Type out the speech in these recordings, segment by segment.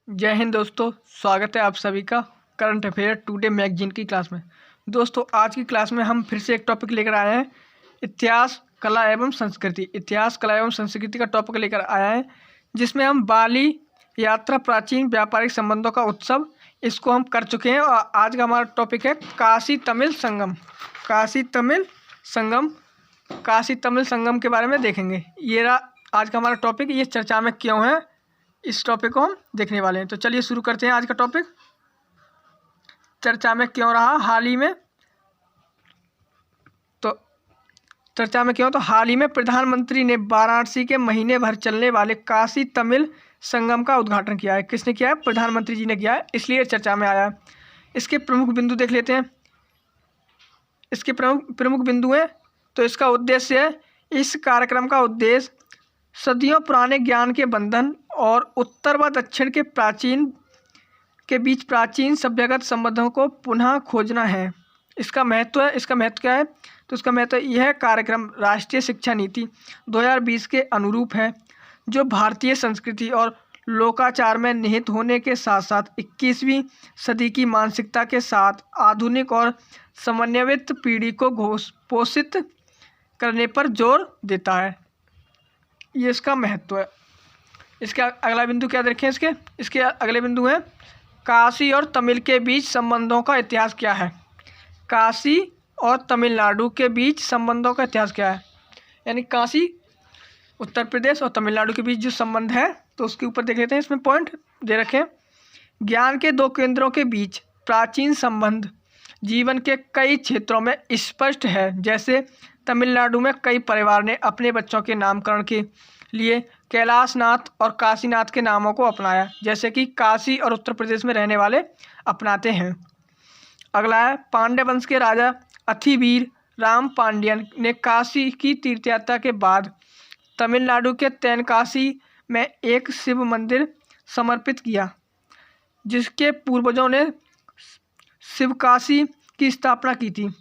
जय हिंद दोस्तों, स्वागत है आप सभी का करंट अफेयर टुडे मैगजीन की क्लास में। दोस्तों, आज की क्लास में हम फिर से एक टॉपिक लेकर आए हैं, इतिहास, कला एवं संस्कृति। इतिहास, कला एवं संस्कृति का टॉपिक लेकर आया है, जिसमें हम बाली यात्रा, प्राचीन व्यापारिक संबंधों का उत्सव, इसको हम कर चुके हैं। और आज का हमारा टॉपिक है काशी तमिल संगम। काशी तमिल संगम, काशी तमिल संगम के बारे में देखेंगे। ये रहा आज का हमारा टॉपिक। ये चर्चा में क्यों है, इस टॉपिक को हम देखने वाले हैं। तो चलिए शुरू करते हैं आज का टॉपिक। चर्चा में क्यों रहा हाल ही में, तो चर्चा में क्यों, तो हाल ही में प्रधानमंत्री ने वाराणसी के महीने भर चलने वाले काशी तमिल संगम का उद्घाटन किया है। किसने किया है? प्रधानमंत्री जी ने किया है, इसलिए चर्चा में आया है। इसके प्रमुख बिंदु देख लेते हैं। इसके प्रमुख बिंदु हैं, तो इसका उद्देश्य है, इस कार्यक्रम का उद्देश्य सदियों पुराने ज्ञान के बंधन और उत्तर व दक्षिण के बीच प्राचीन सभ्यगत संबंधों को पुनः खोजना है। इसका महत्व क्या है? तो इसका महत्व यह कार्यक्रम राष्ट्रीय शिक्षा नीति 2020 के अनुरूप है, जो भारतीय संस्कृति और लोकाचार में निहित होने के साथ साथ 21वीं सदी की मानसिकता के साथ आधुनिक और समन्वित पीढ़ी को पोषित करने पर जोर देता है। ये इसका महत्व है। इसका अगला बिंदु क्या देखें? इसके अगले बिंदु हैं, काशी और तमिल के बीच संबंधों का इतिहास क्या है। काशी और तमिलनाडु के बीच संबंधों का इतिहास क्या है? यानी काशी उत्तर प्रदेश और तमिलनाडु के बीच जो संबंध है, तो उसके ऊपर देख लेते हैं। इसमें पॉइंट दे रखे हैं। ज्ञान के दो केंद्रों के बीच प्राचीन संबंध जीवन के कई क्षेत्रों में स्पष्ट है। जैसे तमिलनाडु में कई परिवार ने अपने बच्चों के नामकरण के लिए कैलाशनाथ और काशीनाथ के नामों को अपनाया, जैसे कि काशी और उत्तर प्रदेश में रहने वाले अपनाते हैं। अगला है, पांड्य वंश के राजा अथिवीर राम पांड्यन ने काशी की तीर्थयात्रा के बाद तमिलनाडु के तेनकाशी में एक शिव मंदिर समर्पित किया, जिसके पूर्वजों ने शिवकाशी की स्थापना की थी।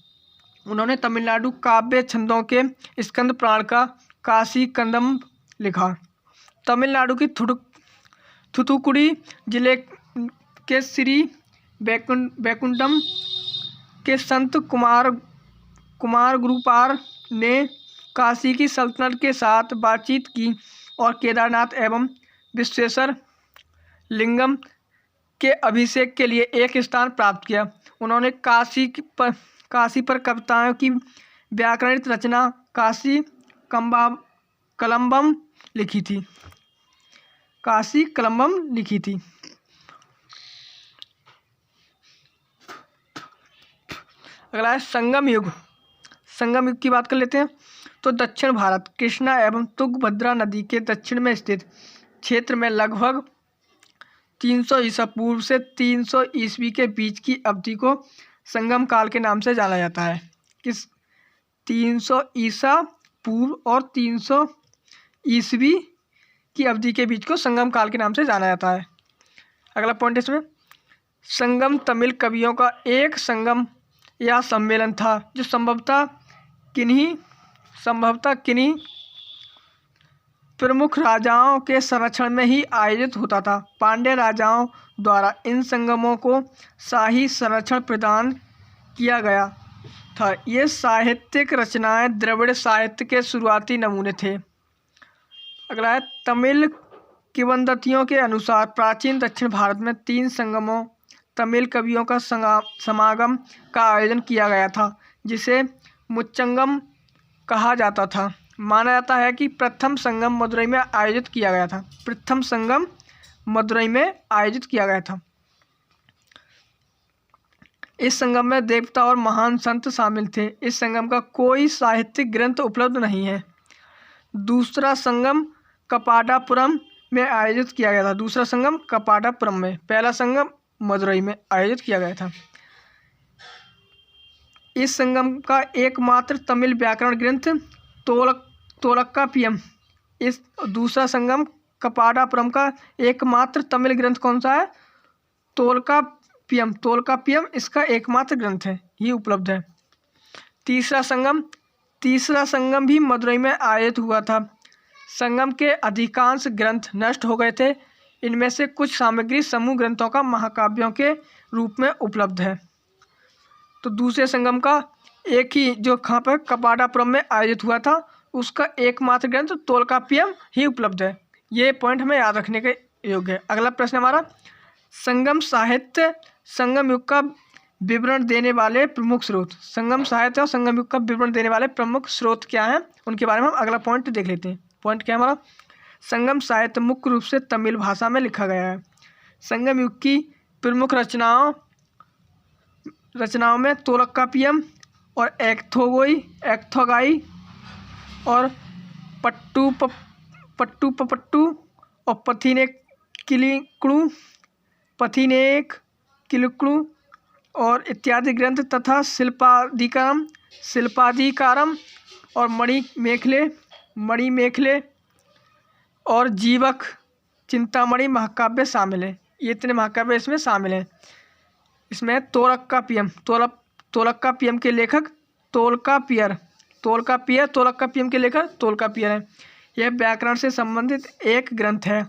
उन्होंने तमिलनाडु काव्य छंदों के स्कंद पुराण का काशी कंदम लिखा। तमिलनाडु की थूथुकुडी जिले के श्री बैकुंठम के संत कुमार गुरुपार ने काशी की सल्तनत के साथ बातचीत की और केदारनाथ एवं विश्वेश्वर लिंगम के अभिषेक के लिए एक स्थान प्राप्त किया। उन्होंने काशी पर कविताओं की व्याकरणित रचना काशी कलम्बम लिखी थी। अगला है संगम युग। संगम युग की बात कर लेते हैं। तो दक्षिण भारत कृष्णा एवं तुंगभद्रा नदी के दक्षिण में स्थित क्षेत्र में लगभग 300 ईसा पूर्व से 300 ईस्वी के बीच की अवधि को संगम काल के नाम से जाना जाता है। 300 ईसा पूर्व और 300 ईस्वी की अवधि के बीच को संगम काल के नाम से जाना जाता है। अगला पॉइंट इसमें, संगम तमिल कवियों का एक संगम या सम्मेलन था, जो संभवतः किन्हीं प्रमुख राजाओं के संरक्षण में ही आयोजित होता था। पांड्य राजाओं द्वारा इन संगमों को शाही संरक्षण प्रदान किया गया था। ये साहित्यिक रचनाएं द्रविड़ साहित्य के शुरुआती नमूने थे। अगला है, तमिल किंवदंतियों के अनुसार प्राचीन दक्षिण भारत में 3 संगमों तमिल कवियों का समागम का आयोजन किया गया था, जिसे मुच्चंगम कहा जाता था। माना जाता है कि प्रथम संगम मदुरई में आयोजित किया गया था। इस संगम में देवता और महान संत शामिल थे। इस संगम का कोई साहित्यिक ग्रंथ उपलब्ध नहीं है। दूसरा संगम कपाडापुरम में आयोजित किया गया था। पहला संगम मदुरई में आयोजित किया गया था। इस संगम का एकमात्र तमिल व्याकरण ग्रंथ तोलकाप्पियम। इस दूसरा संगम कपाडापुरम का एकमात्र तमिल ग्रंथ कौन सा है? तोलकाप्पियम इसका एकमात्र ग्रंथ है, ये उपलब्ध है। तीसरा संगम भी मदुरई में आयोजित हुआ था। संगम के अधिकांश ग्रंथ नष्ट हो गए थे। इनमें से कुछ सामग्री समूह ग्रंथों का महाकाव्यों के रूप में उपलब्ध है। तो दूसरे संगम का एक ही जो कहाँ पर कपाडापुरम में आयोजित हुआ था, उसका एकमात्र ग्रंथ तोलकाप्पियम ही उपलब्ध है। ये पॉइंट हमें याद रखने के योग्य है। अगला प्रश्न हमारा, संगम साहित्य संगम युग का विवरण देने वाले प्रमुख स्रोत। संगम साहित्य और संगम युग का विवरण देने वाले प्रमुख स्रोत क्या हैं, उनके बारे में हम अगला पॉइंट देख लेते हैं। पॉइंट क्या है हमारा, संगम साहित्य मुख्य रूप से तमिल भाषा में लिखा गया है। संगम युग की प्रमुख रचनाओं में तोलकाप्पियम और एक्थोगाई और पट्टू और पथिनेक्किलुक्कु और इत्यादि ग्रंथ तथा शिल्पाधिकारम और मणिमेखले और जीवक चिंतामणि महाकाव्य शामिल है। ये इतने महाकाव्य इसमें शामिल हैं। इसमें तोलकाप्पियम के लेखक तोलकाप्पियम के लेखक तोलकाप्पियर है। यह व्याकरण से संबंधित एक ग्रंथ है।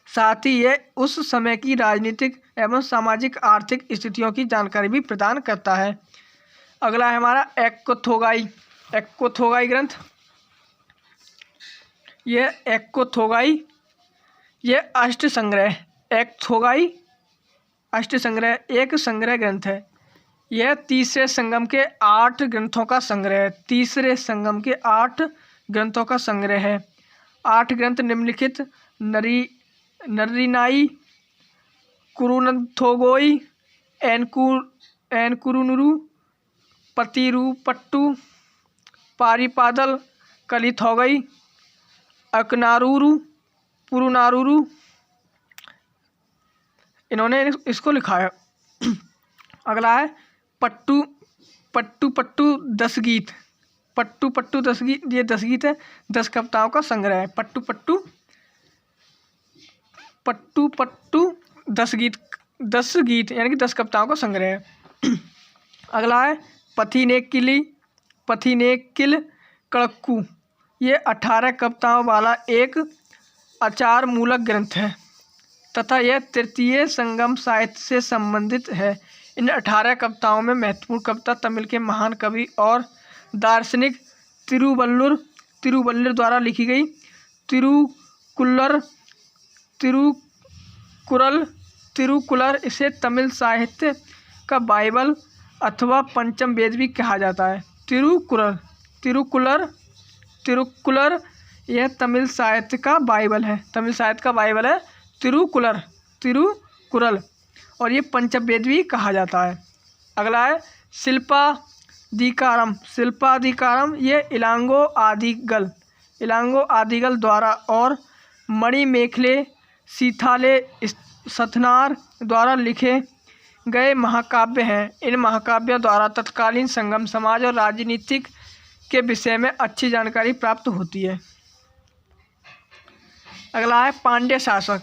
साथ ही यह उस समय की राजनीतिक एवं सामाजिक आर्थिक स्थितियों की जानकारी भी प्रदान करता है। अगला है हमारा एक्कोथोगाई ग्रंथ। यह अष्ट संग्रह एक संग्रह ग्रंथ है। यह तीसरे संगम के 8 ग्रंथों का संग्रह है। 8 ग्रंथ निम्नलिखित नर्रिनाई, कुरुनथोगोई, एनकुरुनुरु, पतिरुपट्टु, पारिपादल, कलिथोगई, अकनारूरु, पुरुनारूरु, इन्होंने इसको लिखा है। अगला है पट्टू 10 गीत। पट्टू 10 गीत, ये 10 गीत है, 10 कविताओं का संग्रह है। पट्टू 10 गीत यानी कि 10 कविताओं का संग्रह है। अगला है पथिनेक्किल कड़क्कू। ये 18 कविताओं वाला एक आचार मूलक ग्रंथ है तथा यह तृतीय संगम साहित्य से संबंधित है। इन 18 कविताओं में महत्वपूर्ण कविता तमिल के महान कवि और दार्शनिक तिरुवल्लुर द्वारा लिखी गई तिरुकुलर। इसे तमिल साहित्य का बाइबल अथवा पंचम वेद भी कहा जाता है। तिरुकुलर यह तमिल साहित्य का बाइबल है। तिरुकुरल और ये पंचवेद भी कहा जाता है। अगला है शिल्पाधिकारम। ये इलांगो आदिगल द्वारा और मणिमेखले सीथाले सथनार द्वारा लिखे गए महाकाव्य हैं। इन महाकाव्यों द्वारा तत्कालीन संगम समाज और राजनीतिक के विषय में अच्छी जानकारी प्राप्त होती है। अगला है पांड्य शासक।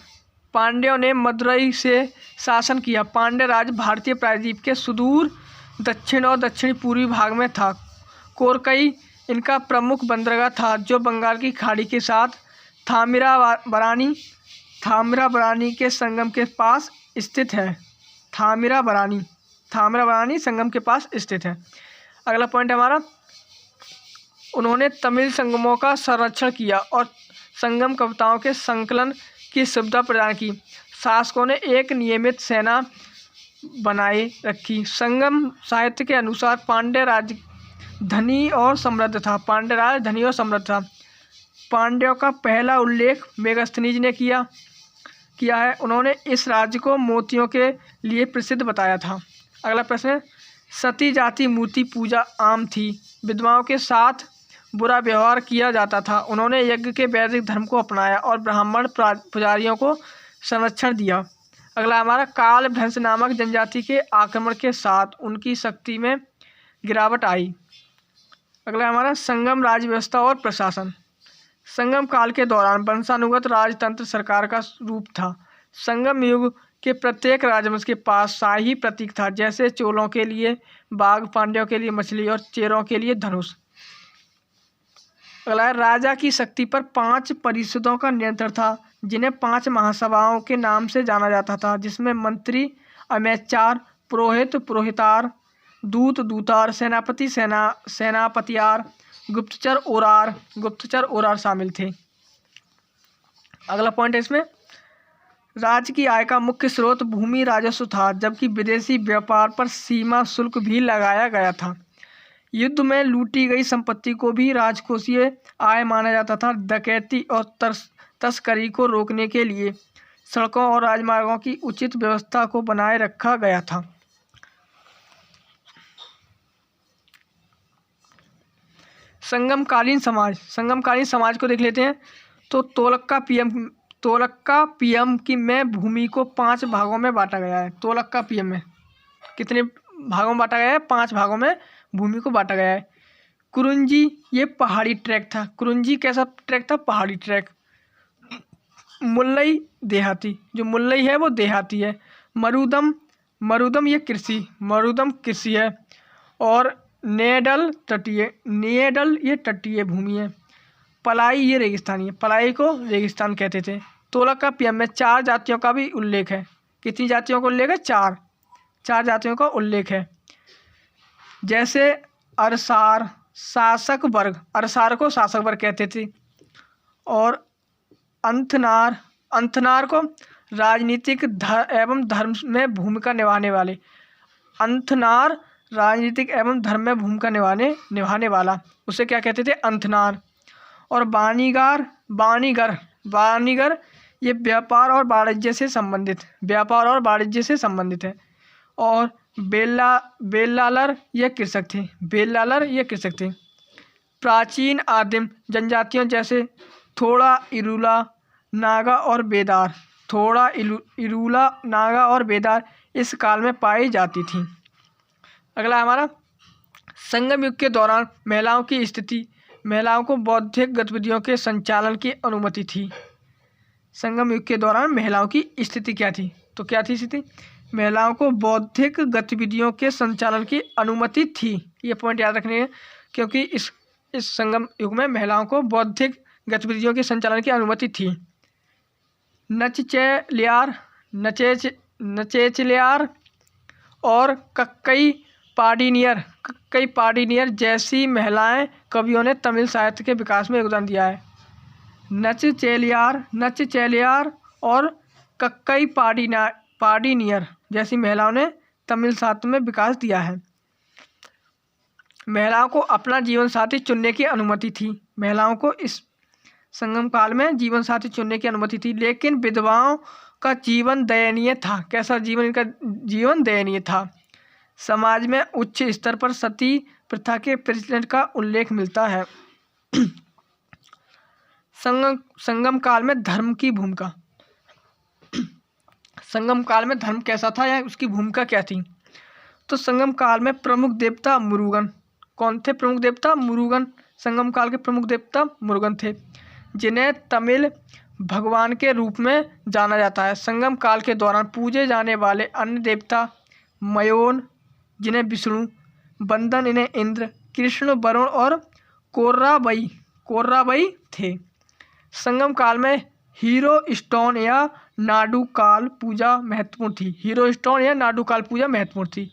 पांड्यों ने मदुरई से शासन किया। पांड्य राज भारतीय प्रायद्वीप के सुदूर दक्षिण और दक्षिणी पूर्वी भाग में था। कोरकई इनका प्रमुख बंदरगाह था जो बंगाल की खाड़ी के साथ थामिराबरानी के संगम के पास स्थित है। थामिराबरानी संगम के पास स्थित है। अगला पॉइंट हमारा, उन्होंने तमिल संगमों का संरक्षण किया और संगम कविताओं के संकलन की सुविधा प्रदान की। शासकों ने एक नियमित सेना बनाए रखी। संगम साहित्य के अनुसार पांड्य राज धनी और समृद्ध था। पांड्यों का पहला उल्लेख मेगास्थनीज ने किया है। उन्होंने इस राज्य को मोतियों के लिए प्रसिद्ध बताया था। अगला प्रश्न, सती जाति मूर्ति पूजा आम थी। विधवाओं के साथ बुरा व्यवहार किया जाता था। उन्होंने यज्ञ के वैदिक धर्म को अपनाया और ब्राह्मण पुजारियों को संरक्षण दिया। अगला हमारा, कालभ्रंश नामक जनजाति के आक्रमण के साथ उनकी शक्ति में गिरावट आई। अगला हमारा, संगम राज्य व्यवस्था और प्रशासन। संगम काल के दौरान वंशानुगत राजतंत्र सरकार का रूप था। संगम युग के प्रत्येक राजवंश के पास शाही प्रतीक था, जैसे चोलों के लिए बाघ, पांड्यों के लिए मछली और चेरों के लिए धनुष। अगला है, राजा की शक्ति पर 5 परिषदों का नियंत्रण था, जिन्हें 5 महासभाओं के नाम से जाना जाता था, जिसमें मंत्री अमेचार, पुरोहित पुरोहितार, दूत दूतार, सेनापति सेनापतियार, गुप्तचर ओरार शामिल थे। अगला पॉइंट है इसमें, राज्य की आय का मुख्य स्रोत भूमि राजस्व था, जबकि विदेशी व्यापार पर सीमा शुल्क भी लगाया गया था। युद्ध में लूटी गई संपत्ति को भी राजकोषीय आय माना जाता था। डकैती और तस्करी को रोकने के लिए सड़कों और राजमार्गों की उचित व्यवस्था को बनाए रखा गया था। संगमकालीन समाज को देख लेते हैं। तो तोलक्का पीएम की में भूमि को 5 भागों में बांटा गया है। तोलक्का पीएम में कितने भागों में बांटा गया है? 5 भागों में भूमि को बांटा गया है। कुरुंजी, ये पहाड़ी ट्रैक था। कुरुंजी कैसा ट्रैक था? पहाड़ी ट्रैक। मुल्लई देहाती, जो मुल्लई है वो देहाती है। मरुदम ये कृषि है। और नेडल ये तटीय भूमि है। पलाई ये रेगिस्तानी है। पलाई को रेगिस्तान कहते थे। तोलक्का पीएम में 4 जातियों का भी उल्लेख है। कितनी जातियों का उल्लेख है? 4 जातियों का उल्लेख है। जैसे अरसार, शासक वर्ग, अरसार को शासक वर्ग कहते थे। और अंथनार को राजनीतिक एवं धर्म में भूमिका निभाने वाले। अंथनार राजनीतिक एवं धर्म में भूमिका निभाने वाला, उसे क्या कहते थे? अंथनार। और बानीगर ये व्यापार और वाणिज्य से संबंधित है। और बेल्लालर ये कृषक थे। प्राचीन आदिम जनजातियों जैसे थोड़ा इरूला नागा और बेदार इस काल में पाई जाती थी। अगला हमारा, संगम युग के दौरान महिलाओं को बौद्धिक गतिविधियों के संचालन की अनुमति थी। संगम युग के दौरान महिलाओं की स्थिति क्या थी? तो क्या थी स्थिति? महिलाओं को बौद्धिक गतिविधियों के संचालन की अनुमति थी। ये पॉइंट याद रखने हैं, क्योंकि इस संगम युग में महिलाओं को बौद्धिक गतिविधियों के संचालन की अनुमति थी। नचेचलियार और कक्कई पाडिनियर जैसी महिलाएं कवियों ने तमिल साहित्य के विकास में योगदान दिया है। नचचेलियार और कक्कई पाडिनियर जैसी महिलाओं ने तमिल साहित्य में विकास दिया है। महिलाओं को अपना जीवन साथी चुनने की अनुमति थी। महिलाओं को इस संगम काल में जीवन साथी चुनने की अनुमति थी, लेकिन विधवाओं का जीवन दयनीय था। कैसा जीवन? इनका जीवन दयनीय था। समाज में उच्च स्तर पर सती प्रथा के प्रचलन का उल्लेख मिलता है। संगम काल में धर्म की भूमिका। संगम काल में धर्म कैसा था या उसकी भूमिका क्या थी? तो संगम काल में प्रमुख देवता मुरुगन। कौन थे प्रमुख देवता? मुरुगन। संगम काल के प्रमुख देवता मुरुगन थे, जिन्हें तमिल भगवान के रूप में जाना जाता है। संगम काल के दौरान पूजे जाने वाले अन्य देवता मयोन, जिन्हें विष्णु, बंदन इन्हें इंद्र, कृष्ण, वरुण और कोर्राबई थे। संगम काल में हीरो स्टोन या नाडुकाल पूजा महत्वपूर्ण थी।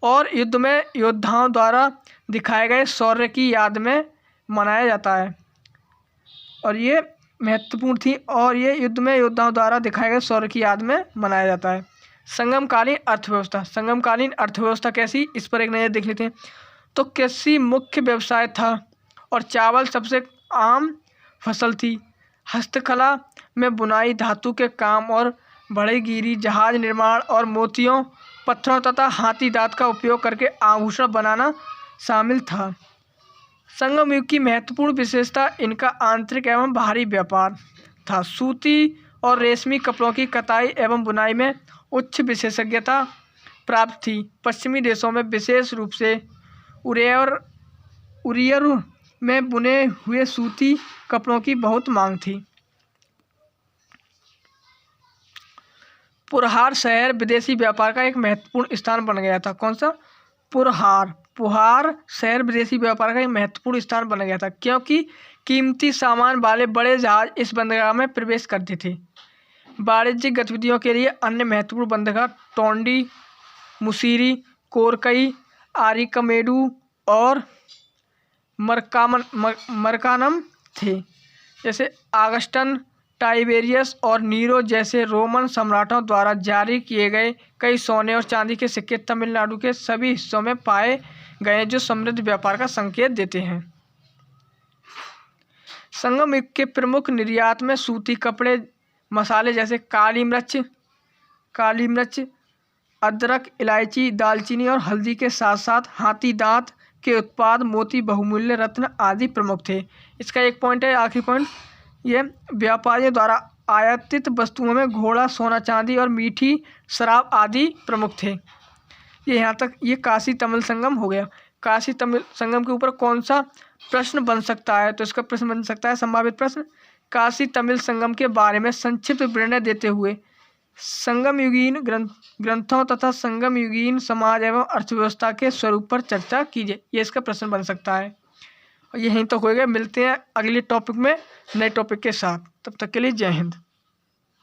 और युद्ध में योद्धाओं द्वारा दिखाए गए शौर्य की याद में मनाया जाता है। और ये महत्वपूर्ण थी, और ये युद्ध में योद्धाओं द्वारा दिखाए गए शौर्य की याद में मनाया जाता है। संगमकालीन अर्थव्यवस्था कैसी? इस पर एक नज़र देख लेते हैं। तो कृषि मुख्य व्यवसाय था और चावल सबसे आम फसल थी। हस्तकला में बुनाई, धातु के काम और बढ़ईगिरी, जहाज निर्माण और मोतियों, पत्थरों तथा हाथी दांत का उपयोग करके आभूषण बनाना शामिल था। संगम युग की महत्वपूर्ण विशेषता इनका आंतरिक एवं बाहरी व्यापार था। सूती और रेशमी कपड़ों की कताई एवं बुनाई में उच्च विशेषज्ञता प्राप्त थी। पश्चिमी देशों में विशेष रूप से उरियर में बुने हुए सूती कपड़ों की बहुत मांग थी। पुरहार शहर विदेशी व्यापार का एक महत्वपूर्ण स्थान बन गया था। कौन सा? पुरहार शहर विदेशी व्यापार का एक महत्वपूर्ण स्थान बन गया था, क्योंकि कीमती सामान वाले बड़े जहाज इस बंदरगाह में प्रवेश करते थे। वाणिज्यिक गतिविधियों के लिए अन्य महत्वपूर्ण बंदरगाह टोंडी, मुसीरी, कोरकई, आरिकमेडू और मरकानम थे। जैसे ऑगस्टन, टाइबेरियस और नीरो जैसे रोमन सम्राटों द्वारा जारी किए गए कई सोने और चांदी के सिक्के तमिलनाडु के सभी हिस्सों में पाए गए, जो समृद्ध व्यापार का संकेत देते हैं। संगम युग के प्रमुख निर्यात में सूती कपड़े, मसाले जैसे काली मिर्च, अदरक, इलायची, दालचीनी और हल्दी के साथ साथ हाथी दांत के उत्पाद, मोती, बहुमूल्य रत्न आदि प्रमुख थे। इसका एक पॉइंट है, आखिरी पॉइंट, ये व्यापारियों द्वारा आयातित वस्तुओं में घोड़ा, सोना, चांदी और मीठी शराब आदि प्रमुख थे। ये यहाँ तक ये काशी तमिल संगम हो गया। काशी तमिल संगम के ऊपर कौन सा प्रश्न बन सकता है? तो इसका प्रश्न बन सकता है, संभावित प्रश्न, काशी तमिल संगम के बारे में संक्षिप्त विवरण देते हुए संगम युगीन ग्रंथों तथा संगम युगीन समाज एवं अर्थव्यवस्था के स्वरूप पर चर्चा कीजिए। ये इसका प्रश्न बन सकता है। और यहीं तक हो गया। मिलते हैं अगले टॉपिक में नए टॉपिक के साथ। तब तक के लिए जय हिंद।